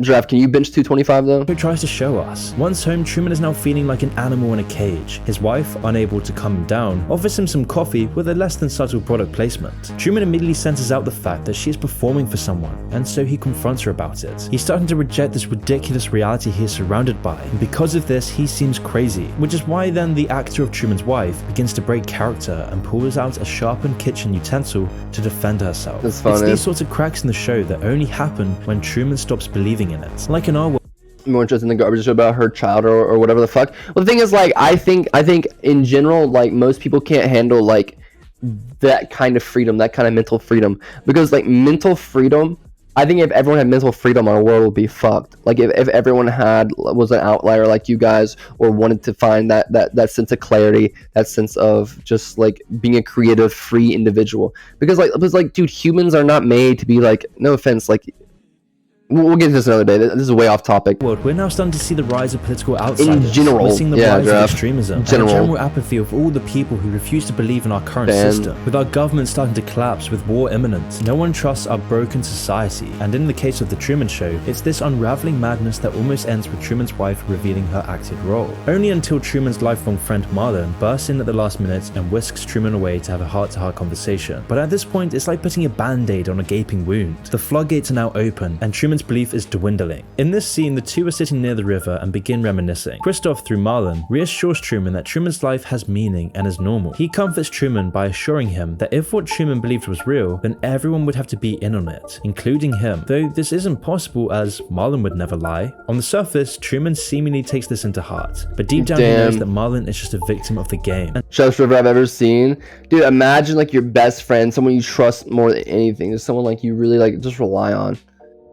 Giraffe, can you bench 225 though? Who tries to show us. Once home, Truman is now feeling like an animal in a cage. His wife, unable to calm him down, offers him some coffee with a less than subtle product placement. Truman immediately senses out the fact that she is performing for someone, and so he confronts her about it. He's starting to reject this ridiculous reality he is surrounded by, and because of this, he seems crazy, which is why then the actor of Truman's wife begins to break character and pulls out a sharpened kitchen utensil to defend herself. That's funny. It's these sorts of cracks in the show that only happen when Truman stops believing in it. Like in our world, more interested in the garbage about her child or whatever the fuck. Well, the thing is, like, I think in general, like, most people can't handle like that kind of freedom, that kind of mental freedom, because like mental freedom, I think if everyone had mental freedom, our world would be fucked. Like if everyone was an outlier like you guys, or wanted to find that sense of clarity, that sense of just like being a creative, free individual. Because dude, humans are not made to be like, no offense, like, we'll get to this another day. This is way off topic. We're now starting to see the rise of political outsiders. In general, we're seeing the rise of extremism and the general general apathy of all the people who refuse to believe in our current system. With our government starting to collapse, with war imminent, no one trusts our broken society. And in the case of the Truman Show, it's this unraveling madness that almost ends with Truman's wife revealing her active role. Only until Truman's lifelong friend Marlon bursts in at the last minute and whisks Truman away to have a heart-to-heart conversation. But at this point, it's like putting a band-aid on a gaping wound. The floodgates are now open, and Truman's belief is dwindling. In this scene, the two are sitting near the river and begin reminiscing. Christoph, through Marlon, reassures Truman that Truman's life has meaning and is normal. He comforts Truman by assuring him that if what Truman believed was real, then everyone would have to be in on it, including him. Though this isn't possible, as Marlon would never lie. On the surface, Truman seemingly takes this into heart, but deep down he knows that Marlon is just a victim of the game. Showest river I've ever seen. Dude, imagine like your best friend, someone you trust more than anything, just someone like you really like just rely on.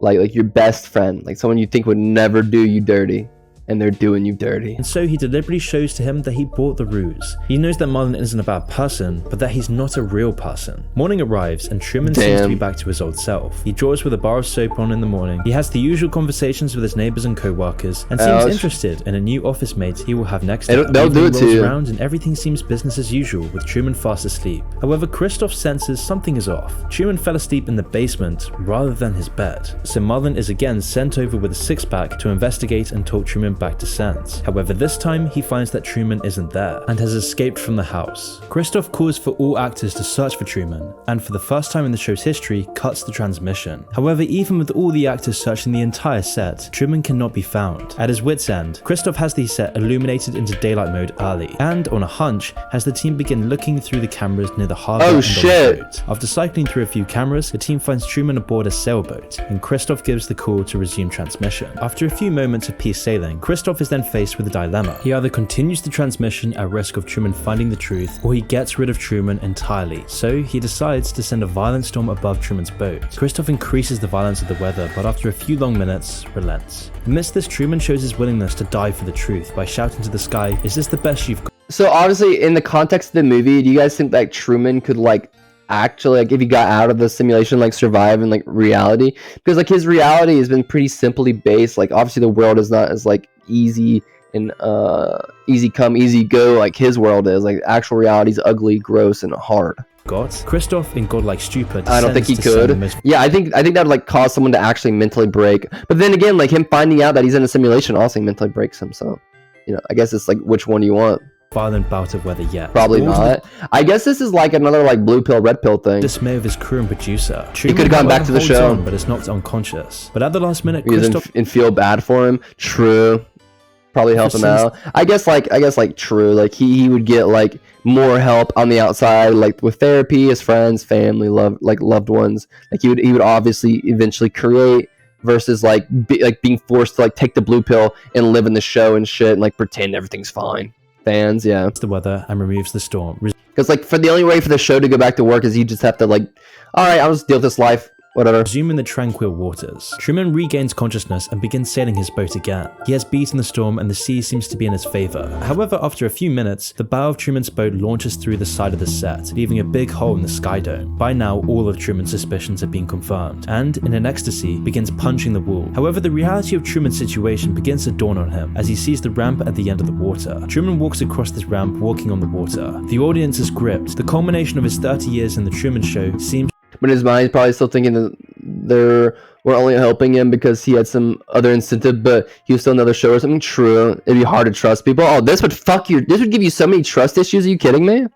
Like your best friend, like someone you think would never do you dirty, and they're doing you dirty. And so he deliberately shows to him that he bought the ruse. He knows that Marlon isn't a bad person, but that he's not a real person. Morning arrives and Truman seems to be back to his old self. He draws with a bar of soap on in the morning. He has the usual conversations with his neighbors and co-workers, and seems interested in a new office mate he will have next to him. They'll do it to you. Around and everything seems business as usual, with Truman fast asleep. However, Christoph senses something is off. Truman fell asleep in the basement rather than his bed, so Marlon is again sent over with a six-pack to investigate and talk Truman back to sense. However, this time he finds that Truman isn't there and has escaped from the house. Christoph calls for all actors to search for Truman, and for the first time in the show's history, cuts the transmission. However, even with all the actors searching the entire set, Truman cannot be found. At his wit's end, Christoph has the set illuminated into daylight mode early, and on a hunch, has the team begin looking through the cameras near the harbor and on the boat. After cycling through a few cameras, the team finds Truman aboard a sailboat, and Christoph gives the call to resume transmission. After a few moments of peace sailing, Christoph is then faced with a dilemma. He either continues the transmission at risk of Truman finding the truth, or he gets rid of Truman entirely. So he decides to send a violent storm above Truman's boat. Christoph increases the violence of the weather, but after a few long minutes, relents. Amidst this, Truman shows his willingness to die for the truth by shouting to the sky, "Is this the best you've got?" So obviously, in the context of the movie, do you guys think that Truman could like actually, like, if he got out of the simulation, like survive in like reality? Because like his reality has been pretty simply based. Like obviously the world is not as like easy and easy come easy go like his world is. Like actual reality is ugly, gross, and hard. Christoph, in godlike stupor, I don't think he could. Yeah, I think that would like cause someone to actually mentally break. But then again, like him finding out that he's in a simulation also mentally breaks him. So, you know, I guess it's like, which one do you want? Violent bout of weather yet. Probably not. I guess this is like another like blue pill, red pill thing. Dismay of his crew and producer. He could have gone back to the show, on, but is knocked unconscious. But at the last minute, Christoph and feel bad for him. True. Probably help him out. I guess like true. Like he would get like more help on the outside, like with therapy, his friends, family, loved ones. Like he would obviously eventually create, versus like being forced to like take the blue pill and live in the show and shit and like pretend everything's fine. Fans, yeah. The weather and removes the storm. Because like for the only way for the show to go back to work is you just have to like, all right, I'll just deal with this life. Whatever. Resuming the tranquil waters, Truman regains consciousness and begins sailing his boat again. He has beaten the storm and the sea seems to be in his favor. However, after a few minutes, the bow of Truman's boat launches through the side of the set, leaving a big hole in the sky dome. By now, all of Truman's suspicions have been confirmed, and in an ecstasy, begins punching the wall. However, the reality of Truman's situation begins to dawn on him as he sees the ramp at the end of the water. Truman walks across this ramp, walking on the water. The audience is gripped. The culmination of his 30 years in the Truman Show seems. But in his mind, he's probably still thinking that they were only helping him because he had some other incentive, but he was still another show or something. True. It'd be hard to trust people. Oh, this would fuck you. This would give you so many trust issues. Are you kidding me?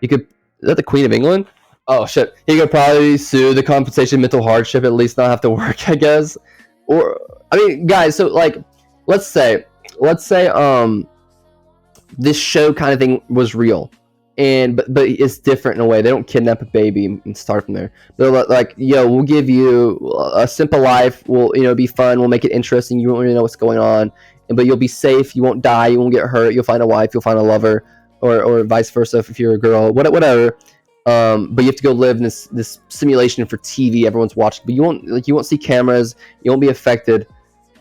You could. Is that the Queen of England? Oh shit. He could probably sue the compensation mental hardship, at least not have to work, I guess. Or I mean, guys. So like, let's say, this show kind of thing was real. And but it's different in a way. They don't kidnap a baby and start from there. They're like, yo, we'll give you a simple life. We'll, you know, be fun. We'll make it interesting. You won't really know what's going on, but you'll be safe. You won't die. You won't get hurt. You'll find a wife. You'll find a lover, or vice versa if you're a girl. Whatever. But you have to go live in this simulation for TV. Everyone's watching, but you won't see cameras. You won't be affected.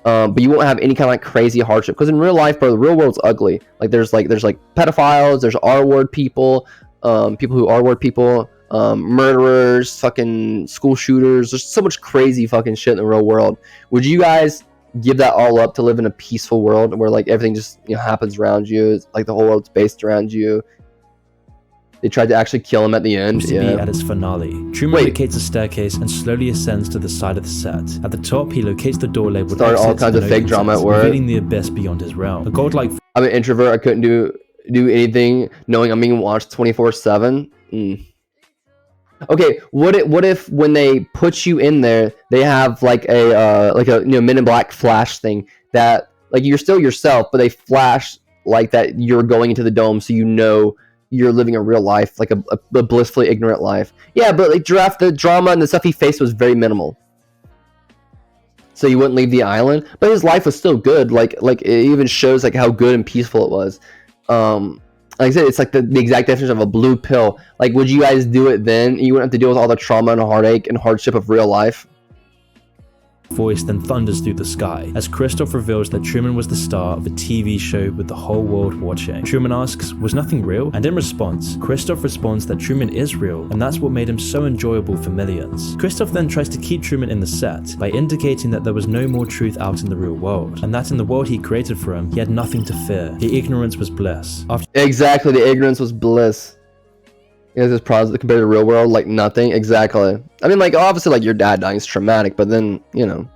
But you won't have any kind of like crazy hardship, because in real life, bro, the real world's ugly. Like there's pedophiles, there's R-word people, people who R-word people, murderers, fucking school shooters. There's so much crazy fucking shit in the real world. Would you guys give that all up to live in a peaceful world where like everything just, you know, happens around you? It's like the whole world's based around you. They tried to actually kill him at the end. To be at its finale. Truman locates a staircase and slowly ascends to the side of the set. At the top, he locates the door labeled Started all kinds of fake drama at work, revealing the abyss beyond his realm. A godlike. I'm an introvert. I couldn't do anything knowing I'm being watched 24/7. Okay, what if when they put you in there, they have like a you know, Men in Black flash thing that like you're still yourself, but they flash like that you're going into the dome, so you know you're living a real life, like a blissfully ignorant life. Yeah, but like the drama and the stuff he faced was very minimal. So he wouldn't leave the island, but his life was still good. Like it even shows like how good and peaceful it was. Like I said, it's like the exact definition of a blue pill. Like, would you guys do it then? You wouldn't have to deal with all the trauma and heartache and hardship of real life. Voice then thunders through the sky as Christoph reveals that Truman was the star of a TV show with the whole world watching. Truman asks, was nothing real? And in response, Christoph responds that Truman is real, and that's what made him so enjoyable for millions. Christoph then tries to keep Truman in the set by indicating that there was no more truth out in the real world, and that in the world he created for him, he had nothing to fear. The ignorance was bliss. Exactly, the ignorance was bliss. Yeah, there's problems compared to the real world, like nothing. Exactly. I mean, like, obviously, like, your dad dying is traumatic, but then, you know.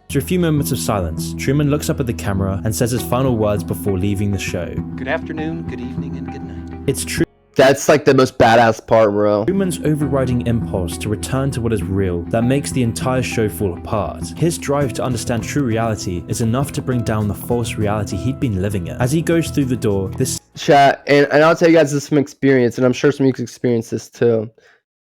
After a few moments of silence, Truman looks up at the camera and says his final words before leaving the show. Good afternoon, good evening, and good night. It's true. That's like the most badass part, bro. Truman's overriding impulse to return to what is real that makes the entire show fall apart. His drive to understand true reality is enough to bring down the false reality he'd been living in. As he goes through the door, this chat, and I'll tell you guys this from experience, and I'm sure some of you can experience this too.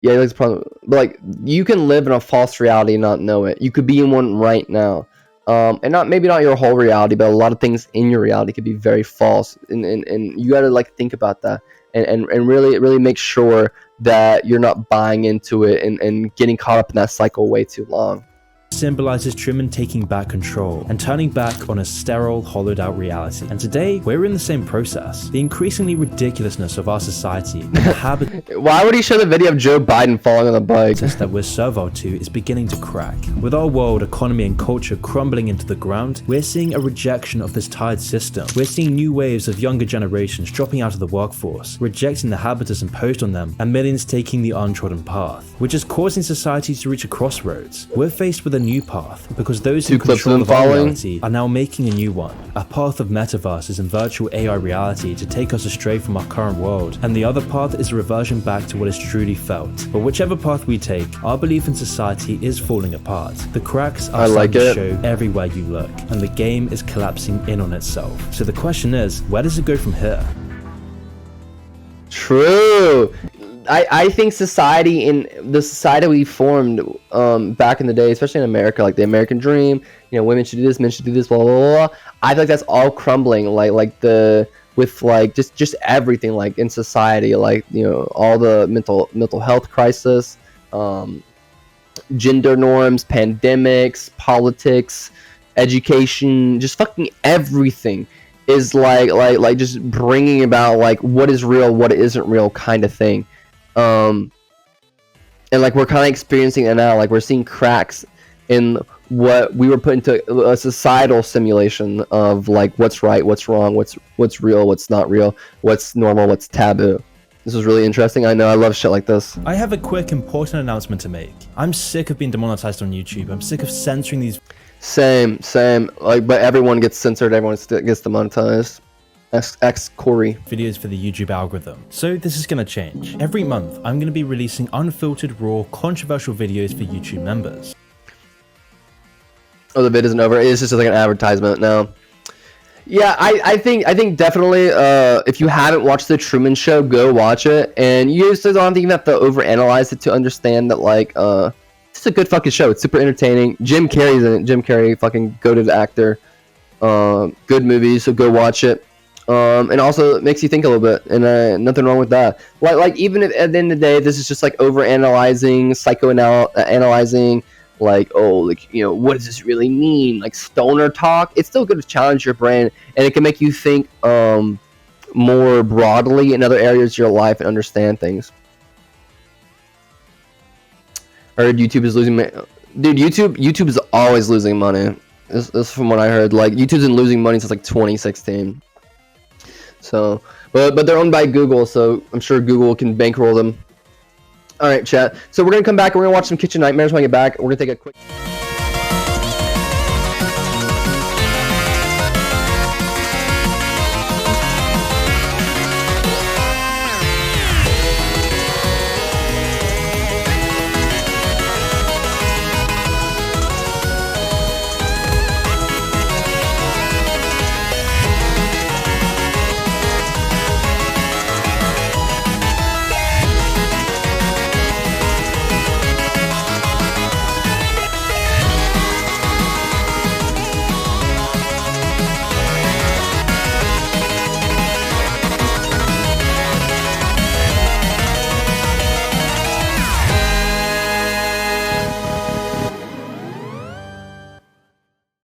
Yeah, that's a problem. But like, you can live in a false reality and not know it. You could be in one right now. and not maybe not your whole reality, but a lot of things in your reality could be very false, and you got to like think about that, and really make sure that you're not buying into it and getting caught up in that cycle way too long. Symbolizes Truman taking back control and turning back on a sterile, hollowed out reality. And today, we're in the same process. The increasingly ridiculousness of our society and the habit Why would he show the video of Joe Biden falling on the bike? that we're servile to is beginning to crack. With our world, economy, and culture crumbling into the ground, we're seeing a rejection of this tired system. We're seeing new waves of younger generations dropping out of the workforce, rejecting the habitus imposed on them, and millions taking the untrodden path, which is causing society to reach a crossroads. We're faced with a new path because those who control the reality are now making a new one, a path of metaverses and virtual AI reality to take us astray from our current world, and the other path is a reversion back to what is truly felt. But whichever path we take, our belief in society is falling apart. The cracks are starting to show everywhere you look, and the game is collapsing in on itself. So the question is, where does it go from here? True. I think society, in the society we formed back in the day, especially in America, like the American dream, you know, women should do this, men should do this, blah blah blah. I feel like that's all crumbling, with like just everything, like in society, like, you know, all the mental health crisis, gender norms, pandemics, politics, education, just fucking everything is like just bringing about like what is real, what isn't real kind of thing. And like we're kind of experiencing it now. Like we're seeing cracks in what we were put into a societal simulation of like what's right, what's wrong, what's real, what's not real, what's normal, what's taboo. This was really interesting. I know, I love shit like this. I have a quick important announcement to make. I'm sick of being demonetized on YouTube. I'm sick of censoring these. Same. Like, but everyone gets censored. Everyone gets demonetized. X Corey. Videos for the YouTube algorithm. So this is going to change. Every month, I'm going to be releasing unfiltered, raw, controversial videos for YouTube members. Oh, the vid isn't over. It's just like an advertisement now. Yeah, I think definitely. If you haven't watched the Truman Show, go watch it. And you just don't even have to overanalyze it to understand that like it's a good fucking show. It's super entertaining. Jim Carrey's in it. Jim Carrey, fucking goated actor. Good movie, so go watch it. And also it makes you think a little bit, and nothing wrong with that. Like even if at the end of the day this is just like overanalyzing, psychoanalyzing, like, oh, like, you know, what does this really mean, like stoner talk, it's still good to challenge your brain, and it can make you think more broadly in other areas of your life and understand things. I heard YouTube is losing money. Dude, YouTube is always losing money. This is from what I heard. Like YouTube's been losing money since like 2016. So, but they're owned by Google, so I'm sure Google can bankroll them. All right, chat. So we're gonna come back and we're gonna watch some Kitchen Nightmares when I get back. We're gonna take a quick.